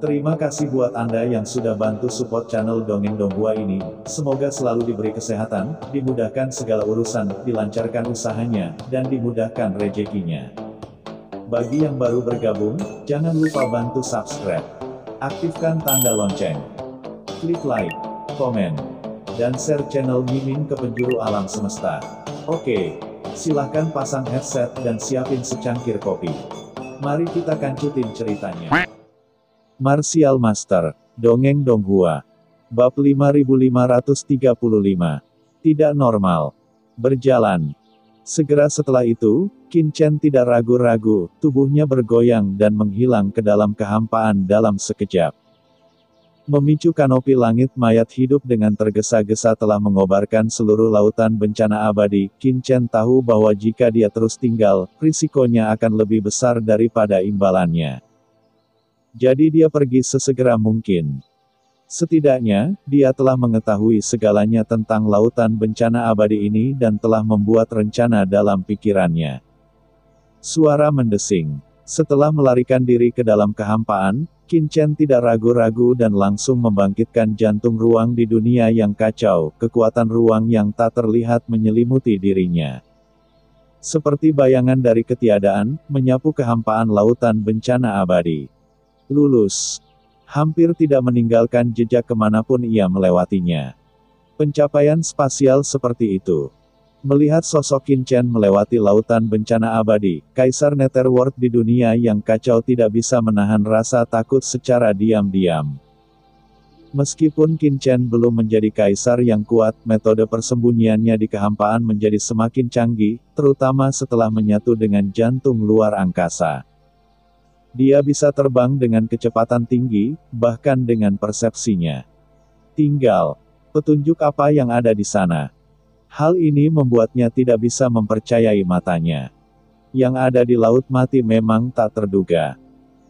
Terima kasih buat Anda yang sudah bantu support channel Dongeng Donghua ini. Semoga selalu diberi kesehatan, dimudahkan segala urusan, dilancarkan usahanya, dan dimudahkan rezekinya. Bagi yang baru bergabung, jangan lupa bantu subscribe. Aktifkan tanda lonceng. Klik like, komen, dan share channel Mimin ke penjuru alam semesta. Oke, silahkan pasang headset dan siapin secangkir kopi. Mari kita kancutin ceritanya. Martial Master, Dongeng Donghua. Bab 5535. Tidak normal. Berjalan. Segera setelah itu, Qin Chen tidak ragu-ragu, tubuhnya bergoyang dan menghilang ke dalam kehampaan dalam sekejap. Memicu kanopi langit mayat hidup dengan tergesa-gesa telah mengobarkan seluruh lautan bencana abadi. Qin Chen tahu bahwa jika dia terus tinggal, risikonya akan lebih besar daripada imbalannya. Jadi dia pergi sesegera mungkin. Setidaknya, dia telah mengetahui segalanya tentang lautan bencana abadi ini dan telah membuat rencana dalam pikirannya. Suara mendesing. Setelah melarikan diri ke dalam kehampaan, Qin Chen tidak ragu-ragu dan langsung membangkitkan jantung ruang di dunia yang kacau, kekuatan ruang yang tak terlihat menyelimuti dirinya. Seperti bayangan dari ketiadaan, menyapu kehampaan lautan bencana abadi. Lulus. Hampir tidak meninggalkan jejak kemanapun ia melewatinya. Pencapaian spasial seperti itu. Melihat sosok Qin Chen melewati lautan bencana abadi, Kaisar Netherworld di dunia yang kacau tidak bisa menahan rasa takut secara diam-diam. Meskipun Qin Chen belum menjadi kaisar yang kuat, metode persembunyiannya di kehampaan menjadi semakin canggih, terutama setelah menyatu dengan jantung luar angkasa. Dia bisa terbang dengan kecepatan tinggi, bahkan dengan persepsinya. Tinggal petunjuk apa yang ada di sana. Hal ini membuatnya tidak bisa mempercayai matanya. Yang ada di laut mati memang tak terduga.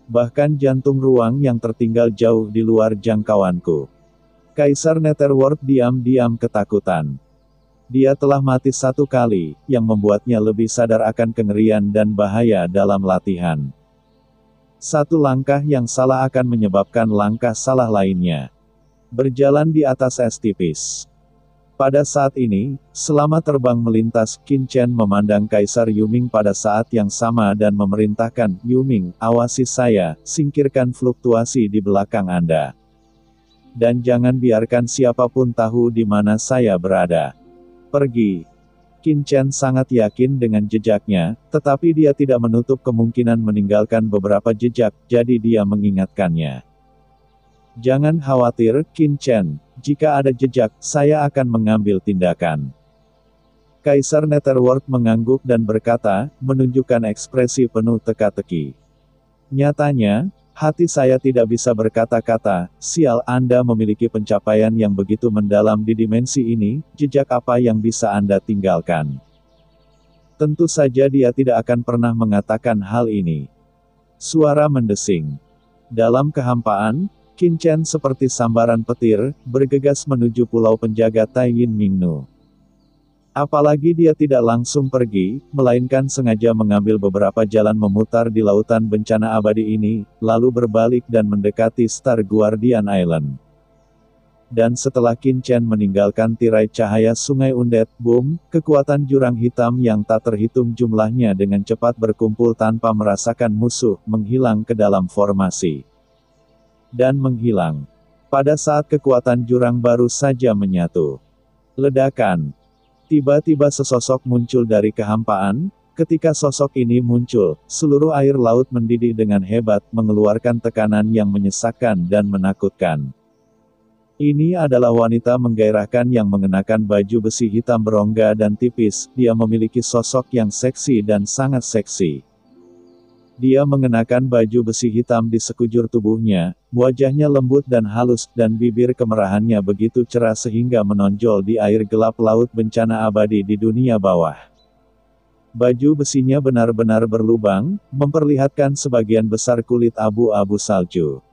Bahkan jantung ruang yang tertinggal jauh di luar jangkauanku. Kaisar Netherworld diam-diam ketakutan. Dia telah mati satu kali, yang membuatnya lebih sadar akan kengerian dan bahaya dalam latihan. Satu langkah yang salah akan menyebabkan langkah salah lainnya. Berjalan di atas es tipis. Pada saat ini, selama terbang melintas, Qin Chen memandang Kaisar Yuming pada saat yang sama dan memerintahkan, "Yuming, awasi saya, singkirkan fluktuasi di belakang Anda. Dan jangan biarkan siapapun tahu di mana saya berada. Pergi." Qin Chen sangat yakin dengan jejaknya, tetapi dia tidak menutup kemungkinan meninggalkan beberapa jejak, jadi dia mengingatkannya. "Jangan khawatir, Qin Chen. Jika ada jejak, saya akan mengambil tindakan." Kaisar Netherworld mengangguk dan berkata, menunjukkan ekspresi penuh teka-teki. "Nyatanya, hati saya tidak bisa berkata-kata, sial, Anda memiliki pencapaian yang begitu mendalam di dimensi ini, jejak apa yang bisa Anda tinggalkan?" Tentu saja dia tidak akan pernah mengatakan hal ini. Suara mendesing. Dalam kehampaan, Qin Chen seperti sambaran petir, bergegas menuju pulau penjaga Taiyin Mingnu. Apalagi dia tidak langsung pergi, melainkan sengaja mengambil beberapa jalan memutar di lautan bencana abadi ini, lalu berbalik dan mendekati Star Guardian Island. Dan setelah Qin Chen meninggalkan tirai cahaya sungai Undet, boom, kekuatan jurang hitam yang tak terhitung jumlahnya dengan cepat berkumpul tanpa merasakan musuh, menghilang ke dalam formasi. Dan menghilang. Pada saat kekuatan jurang baru saja menyatu. Ledakan. Tiba-tiba sesosok muncul dari kehampaan. Ketika sosok ini muncul, seluruh air laut mendidih dengan hebat, mengeluarkan tekanan yang menyesakkan dan menakutkan. Ini adalah wanita menggairahkan yang mengenakan baju besi hitam berongga dan tipis. Dia memiliki sosok yang seksi dan sangat seksi. Dia mengenakan baju besi hitam di sekujur tubuhnya, wajahnya lembut dan halus, dan bibir kemerahannya begitu cerah sehingga menonjol di air gelap laut bencana abadi di dunia bawah. Baju besinya benar-benar berlubang, memperlihatkan sebagian besar kulit abu-abu salju.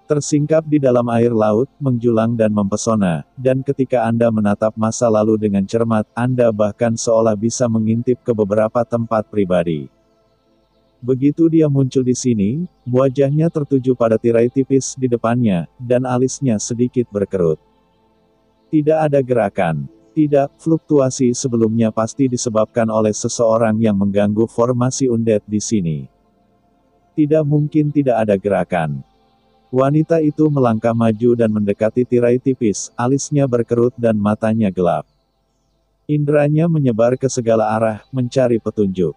Tersingkap di dalam air laut, menjulang dan mempesona, dan ketika Anda menatap masa lalu dengan cermat, Anda bahkan seolah bisa mengintip ke beberapa tempat pribadi. Begitu dia muncul di sini, wajahnya tertuju pada tirai tipis di depannya, dan alisnya sedikit berkerut. Tidak ada gerakan. Tidak, fluktuasi sebelumnya pasti disebabkan oleh seseorang yang mengganggu formasi undead di sini. Tidak mungkin tidak ada gerakan. Wanita itu melangkah maju dan mendekati tirai tipis, alisnya berkerut dan matanya gelap. Indranya menyebar ke segala arah, mencari petunjuk.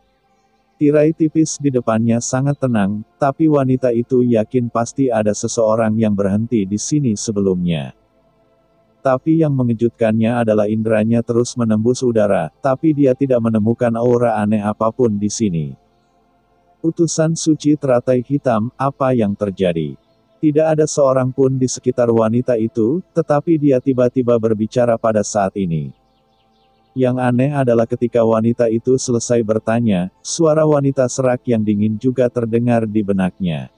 Tirai tipis di depannya sangat tenang, tapi wanita itu yakin pasti ada seseorang yang berhenti di sini sebelumnya. Tapi yang mengejutkannya adalah indranya terus menembus udara, tapi dia tidak menemukan aura aneh apapun di sini. Utusan suci teratai hitam, apa yang terjadi? Tidak ada seorang pun di sekitar wanita itu, tetapi dia tiba-tiba berbicara pada saat ini. Yang aneh adalah ketika wanita itu selesai bertanya, suara wanita serak yang dingin juga terdengar di benaknya.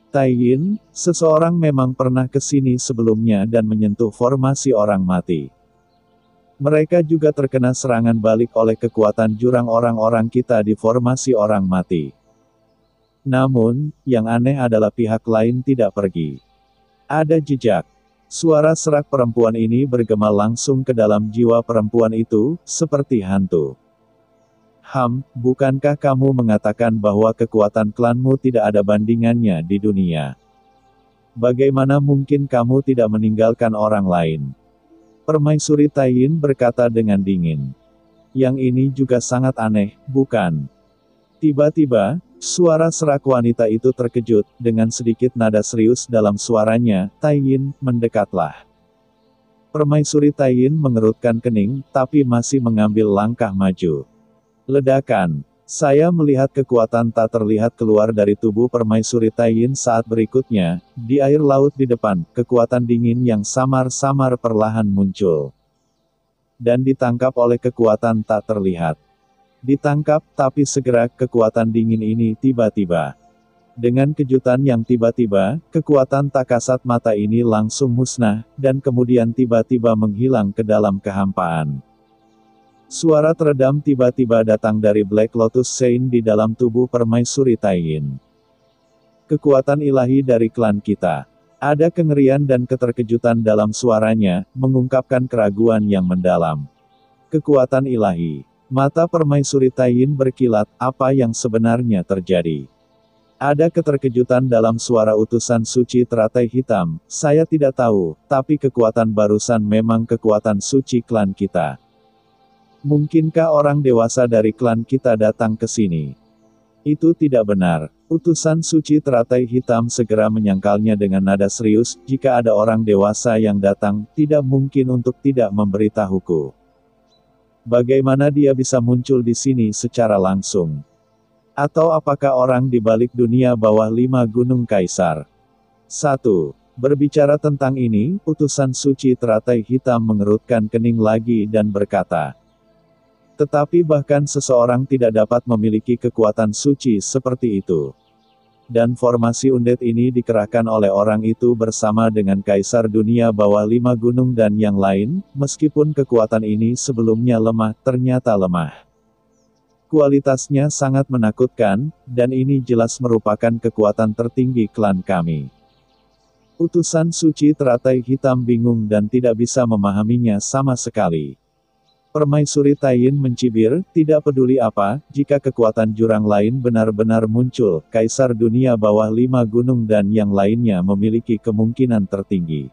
Tai Yin, seseorang memang pernah ke sini sebelumnya dan menyentuh formasi orang mati. Mereka juga terkena serangan balik oleh kekuatan jurang orang-orang kita di formasi orang mati. Namun, yang aneh adalah pihak lain tidak pergi. Ada jejak. Suara serak perempuan ini bergema langsung ke dalam jiwa perempuan itu, seperti hantu. Bukankah kamu mengatakan bahwa kekuatan klanmu tidak ada bandingannya di dunia? Bagaimana mungkin kamu tidak meninggalkan orang lain? Permaisuri Tai Yin berkata dengan dingin. Yang ini juga sangat aneh, bukan? Tiba-tiba, suara serak wanita itu terkejut, dengan sedikit nada serius dalam suaranya, Tai Yin, mendekatlah. Permaisuri Tai Yin mengerutkan kening, tapi masih mengambil langkah maju. Ledakan. Saya melihat kekuatan tak terlihat keluar dari tubuh permaisuri Tai Yin saat berikutnya, di air laut di depan, kekuatan dingin yang samar-samar perlahan muncul. Dan ditangkap oleh kekuatan tak terlihat. Ditangkap, tapi segera kekuatan dingin ini tiba-tiba. Dengan kejutan yang tiba-tiba, kekuatan tak kasat mata ini langsung musnah, dan kemudian tiba-tiba menghilang ke dalam kehampaan. Suara teredam tiba-tiba datang dari Black Lotus Saint di dalam tubuh permaisuri Tai Yin. Kekuatan ilahi dari klan kita. Ada kengerian dan keterkejutan dalam suaranya, mengungkapkan keraguan yang mendalam. Kekuatan ilahi. Mata permaisuri Tai Yin berkilat, apa yang sebenarnya terjadi? Ada keterkejutan dalam suara utusan suci teratai hitam, saya tidak tahu, tapi kekuatan barusan memang kekuatan suci klan kita. Mungkinkah orang dewasa dari klan kita datang ke sini? Itu tidak benar. Utusan suci teratai hitam segera menyangkalnya dengan nada serius, jika ada orang dewasa yang datang, tidak mungkin untuk tidak memberitahuku. Bagaimana dia bisa muncul di sini secara langsung? Atau apakah orang di balik dunia bawah 5 gunung kaisar? 1. Berbicara tentang ini, utusan suci teratai hitam mengerutkan kening lagi dan berkata, tetapi bahkan seseorang tidak dapat memiliki kekuatan suci seperti itu. Dan formasi undead ini dikerahkan oleh orang itu bersama dengan Kaisar Dunia bawah 5 gunung dan yang lain, meskipun kekuatan ini sebelumnya lemah, ternyata lemah. Kualitasnya sangat menakutkan, dan ini jelas merupakan kekuatan tertinggi klan kami. Utusan suci teratai hitam bingung dan tidak bisa memahaminya sama sekali. Permaisuri Tai Yin mencibir, tidak peduli apa, jika kekuatan jurang lain benar-benar muncul, Kaisar Dunia bawah 5 gunung dan yang lainnya memiliki kemungkinan tertinggi.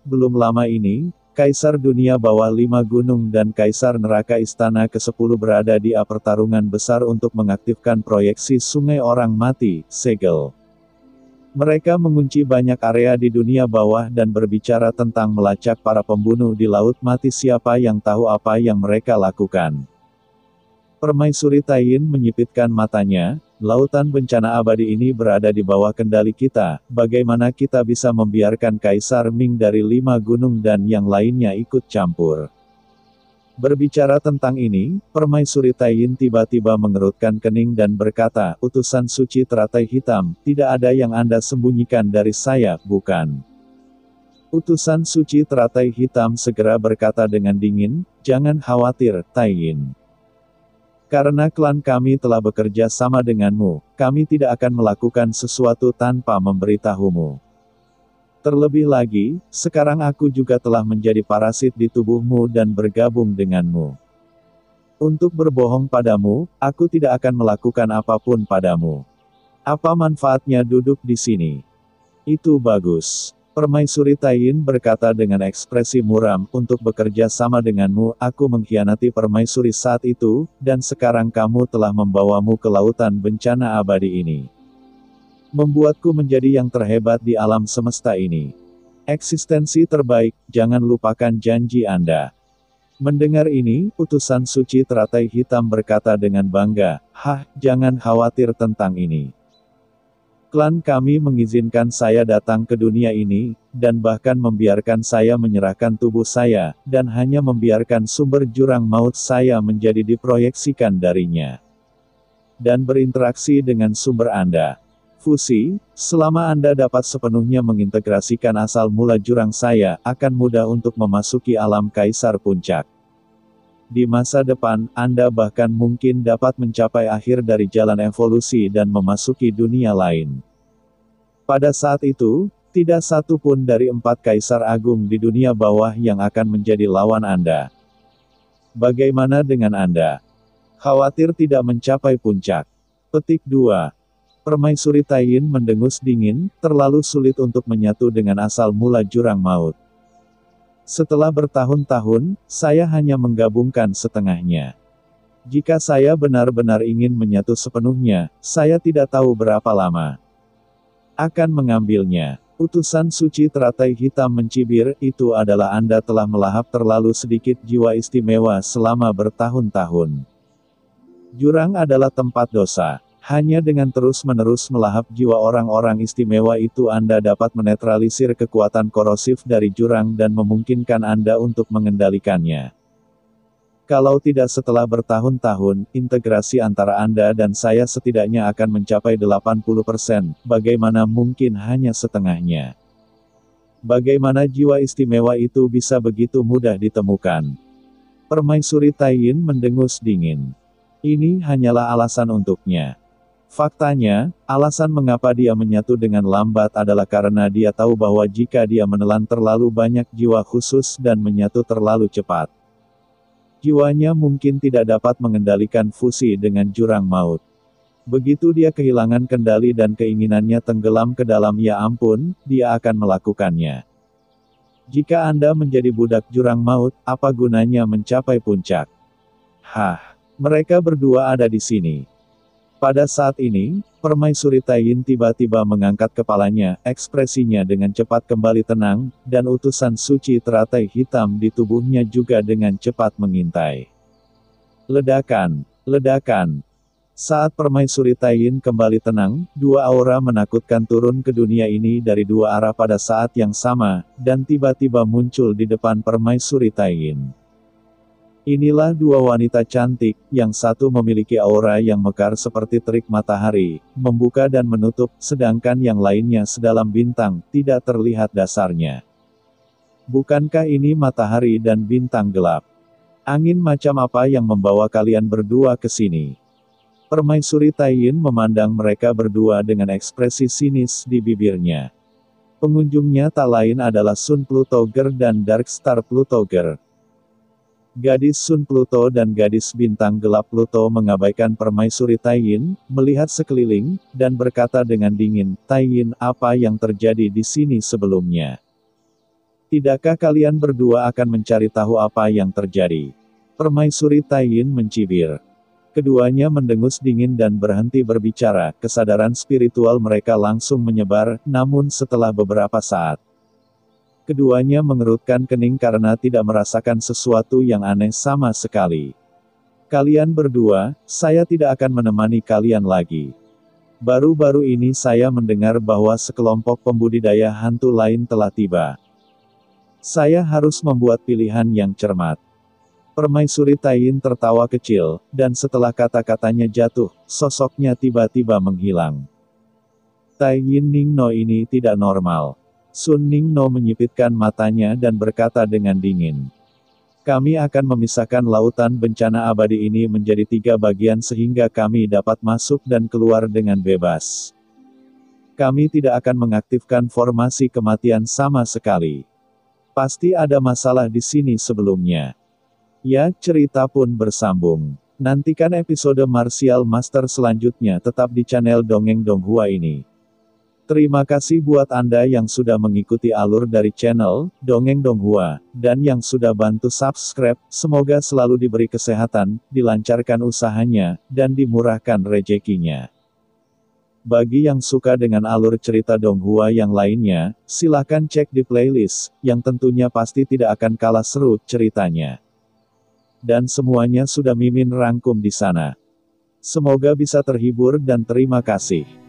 Belum lama ini, Kaisar Dunia bawah 5 gunung dan Kaisar Neraka Istana ke-10 berada di pertarungan besar untuk mengaktifkan proyeksi Sungai Orang Mati, Segel. Mereka mengunci banyak area di dunia bawah dan berbicara tentang melacak para pembunuh di Laut Mati. Siapa yang tahu apa yang mereka lakukan? Permaisuri Tai Yin menyipitkan matanya, lautan bencana abadi ini berada di bawah kendali kita, bagaimana kita bisa membiarkan Kaisar Ming dari 5 gunung dan yang lainnya ikut campur? Berbicara tentang ini, Permaisuri Tai Yin tiba-tiba mengerutkan kening dan berkata, utusan suci teratai hitam, tidak ada yang Anda sembunyikan dari saya, bukan? Utusan suci teratai hitam segera berkata dengan dingin, jangan khawatir, Tai Yin. Karena klan kami telah bekerja sama denganmu, kami tidak akan melakukan sesuatu tanpa memberitahumu. Terlebih lagi, sekarang aku juga telah menjadi parasit di tubuhmu dan bergabung denganmu. Untuk berbohong padamu, aku tidak akan melakukan apapun padamu. Apa manfaatnya duduk di sini? Itu bagus. Permaisuri Taiyin berkata dengan ekspresi muram, untuk bekerja sama denganmu, aku mengkhianati permaisuri saat itu, dan sekarang kamu telah membawamu ke lautan bencana abadi ini. Membuatku menjadi yang terhebat di alam semesta ini. Eksistensi terbaik, jangan lupakan janji Anda. Mendengar ini, utusan suci teratai hitam berkata dengan bangga, jangan khawatir tentang ini. Klan kami mengizinkan saya datang ke dunia ini, dan bahkan membiarkan saya menyerahkan tubuh saya, dan hanya membiarkan sumber jurang maut saya menjadi diproyeksikan darinya. Dan berinteraksi dengan sumber Anda. Fusi, selama Anda dapat sepenuhnya mengintegrasikan asal mula jurang saya, akan mudah untuk memasuki alam Kaisar Puncak. Di masa depan, Anda bahkan mungkin dapat mencapai akhir dari jalan evolusi dan memasuki dunia lain. Pada saat itu, tidak satu pun dari 4 kaisar agung di dunia bawah yang akan menjadi lawan Anda. Bagaimana dengan Anda? Khawatir tidak mencapai puncak. Petik 2. Permaisuri Taiyin mendengus dingin, terlalu sulit untuk menyatu dengan asal mula jurang maut. Setelah bertahun-tahun, saya hanya menggabungkan setengahnya. Jika saya benar-benar ingin menyatu sepenuhnya, saya tidak tahu berapa lama akan mengambilnya. Utusan suci teratai hitam mencibir, itu adalah Anda telah melahap terlalu sedikit jiwa istimewa selama bertahun-tahun. Jurang adalah tempat dosa. Hanya dengan terus-menerus melahap jiwa orang-orang istimewa itu Anda dapat menetralisir kekuatan korosif dari jurang dan memungkinkan Anda untuk mengendalikannya. Kalau tidak setelah bertahun-tahun, integrasi antara Anda dan saya setidaknya akan mencapai 80%, bagaimana mungkin hanya setengahnya? Bagaimana jiwa istimewa itu bisa begitu mudah ditemukan? Permaisuri Taiyin mendengus dingin. Ini hanyalah alasan untuknya. Faktanya, alasan mengapa dia menyatu dengan lambat adalah karena dia tahu bahwa jika dia menelan terlalu banyak jiwa khusus dan menyatu terlalu cepat, jiwanya mungkin tidak dapat mengendalikan fusi dengan jurang maut. Begitu dia kehilangan kendali dan keinginannya tenggelam ke dalam ya ampun, dia akan melakukannya. Jika Anda menjadi budak jurang maut, apa gunanya mencapai puncak? Mereka berdua ada di sini. Pada saat ini, Permaisuri Taiyin tiba-tiba mengangkat kepalanya, ekspresinya dengan cepat kembali tenang, dan utusan suci teratai hitam di tubuhnya juga dengan cepat mengintai. Ledakan, ledakan. Saat Permaisuri Taiyin kembali tenang, 2 aura menakutkan turun ke dunia ini dari 2 arah pada saat yang sama, dan tiba-tiba muncul di depan Permaisuri Taiyin. Inilah 2 wanita cantik, yang satu memiliki aura yang mekar seperti terik matahari, membuka dan menutup, sedangkan yang lainnya sedalam bintang, tidak terlihat dasarnya. Bukankah ini matahari dan bintang gelap? Angin macam apa yang membawa kalian berdua ke sini? Permaisuri Taiyin memandang mereka berdua dengan ekspresi sinis di bibirnya. Pengunjungnya tak lain adalah Sun Plutoger dan Darkstar Plutoger. Gadis Sun Pluto dan gadis bintang gelap Pluto mengabaikan Permaisuri Taiyin, melihat sekeliling, dan berkata dengan dingin, "Taiyin, apa yang terjadi di sini sebelumnya? Tidakkah kalian berdua akan mencari tahu apa yang terjadi?" Permaisuri Taiyin mencibir. Keduanya mendengus dingin dan berhenti berbicara, kesadaran spiritual mereka langsung menyebar, namun setelah beberapa saat, keduanya mengerutkan kening karena tidak merasakan sesuatu yang aneh sama sekali. "Kalian berdua, saya tidak akan menemani kalian lagi. Baru-baru ini saya mendengar bahwa sekelompok pembudidaya hantu lain telah tiba. Saya harus membuat pilihan yang cermat." Permaisuri Taiyin tertawa kecil, dan setelah kata-katanya jatuh, sosoknya tiba-tiba menghilang. Taiyin Ningno ini tidak normal. Sun Ningno menyipitkan matanya dan berkata dengan dingin. Kami akan memisahkan lautan bencana abadi ini menjadi 3 bagian sehingga kami dapat masuk dan keluar dengan bebas. Kami tidak akan mengaktifkan formasi kematian sama sekali. Pasti ada masalah di sini sebelumnya. Ya, cerita pun bersambung. Nantikan episode Martial Master selanjutnya tetap di channel Dongeng Donghua ini. Terima kasih buat Anda yang sudah mengikuti alur dari channel Dongeng Donghua, dan yang sudah bantu subscribe. Semoga selalu diberi kesehatan, dilancarkan usahanya, dan dimurahkan rezekinya. Bagi yang suka dengan alur cerita Donghua yang lainnya, silakan cek di playlist, yang tentunya pasti tidak akan kalah seru ceritanya. Dan semuanya sudah Mimin rangkum di sana. Semoga bisa terhibur dan terima kasih.